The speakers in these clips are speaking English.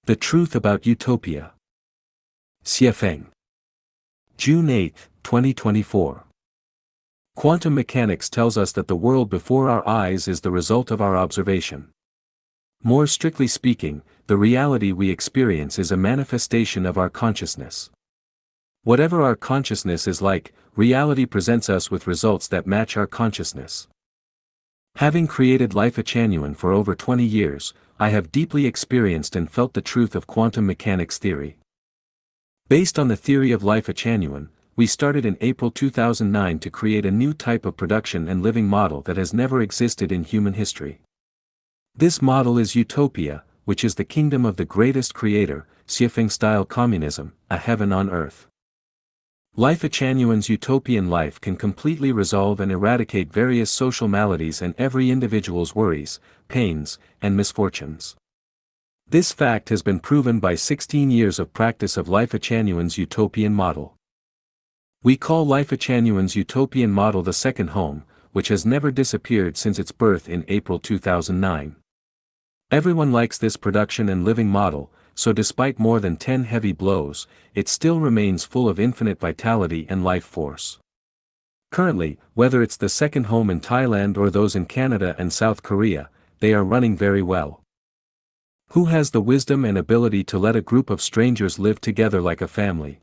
The Truth About Utopia. Xiefeng. June 8, 2024. Quantum mechanics tells us that the world before our eyes is the result of our observation. More strictly speaking, the reality we experience is a manifestation of our consciousness. Whatever our consciousness is like, reality presents us with results that match our consciousness. Having created Lifechanyuan for over 20 years, I have deeply experienced and felt the truth of quantum mechanics theory. Based on the theory of Lifechanyuan, we started in April 2009 to create a new type of production and living model that has never existed in human history. This model is Utopia, which is the kingdom of the greatest creator, Xiefeng-style communism, a heaven on earth. Lifechanyuan's utopian life can completely resolve and eradicate various social maladies and every individual's worries, pains, and misfortunes. This fact has been proven by 16 years of practice of Lifechanyuan's utopian model. We call Lifechanyuan's utopian model the second home, which has never disappeared since its birth in April 2009. Everyone likes this production and living model, so despite more than 10 heavy blows, it still remains full of infinite vitality and life force. Currently, whether it's the second home in Thailand or those in Canada and South Korea, they are running very well. Who has the wisdom and ability to let a group of strangers live together like a family?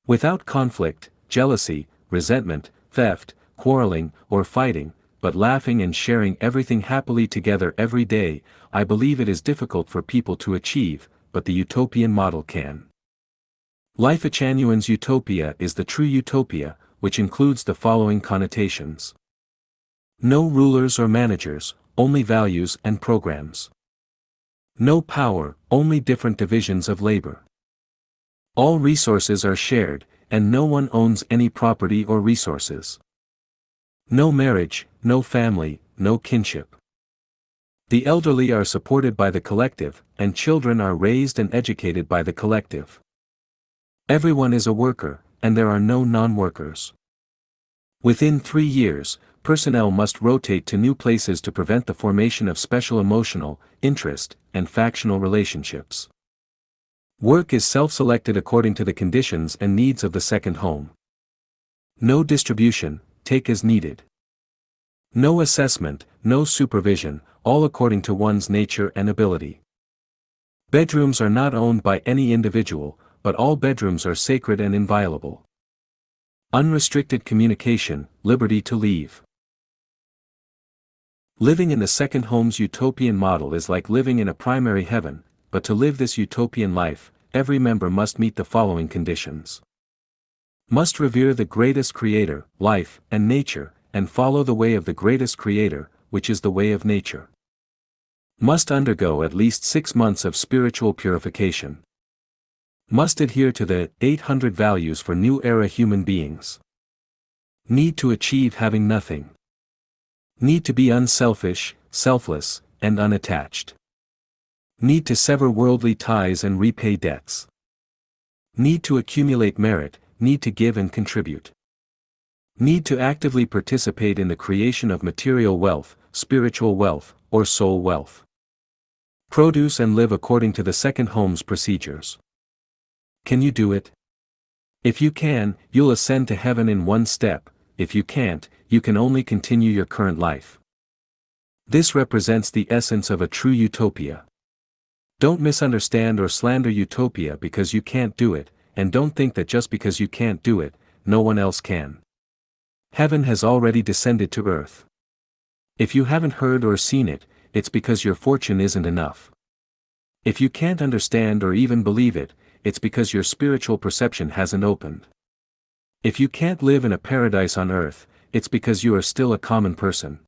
Without conflict, jealousy, resentment, theft, quarreling, or fighting, but laughing and sharing everything happily together every day, I believe it is difficult for people to achieve, but the utopian model can. Lifechanyuan's utopia is the true utopia, which includes the following connotations. No rulers or managers, only values and programs. No power, only different divisions of labor. All resources are shared, and no one owns any property or resources. No marriage, no family, no kinship. The elderly are supported by the collective, and children are raised and educated by the collective. Everyone is a worker, and there are no non-workers. Within 3 years, personnel must rotate to new places to prevent the formation of special emotional, interest, and factional relationships. Work is self-selected according to the conditions and needs of the second home. No distribution, take as needed. No assessment, no supervision, all according to one's nature and ability. Bedrooms are not owned by any individual, but all bedrooms are sacred and inviolable. Unrestricted communication, liberty to leave. Living in the second home's utopian model is like living in a primary heaven, but to live this utopian life, every member must meet the following conditions. Must revere the greatest creator, life, and nature, and follow the way of the greatest creator, which is the way of nature. Must undergo at least 6 months of spiritual purification. Must adhere to the 800 values for new era human beings. Need to achieve having nothing. Need to be unselfish, selfless, and unattached. Need to sever worldly ties and repay debts. Need to accumulate merit, need to give and contribute. Need to actively participate in the creation of material wealth, spiritual wealth, or soul wealth. Produce and live according to the second home's procedures. Can you do it? If you can, you'll ascend to heaven in 1 step. If you can't, you can only continue your current life. This represents the essence of a true utopia. Don't misunderstand or slander utopia because you can't do it, and don't think that just because you can't do it, no one else can. Heaven has already descended to earth. If you haven't heard or seen it, it's because your fortune isn't enough. If you can't understand or even believe it, it's because your spiritual perception hasn't opened. If you can't live in a paradise on earth, it's because you are still a common person.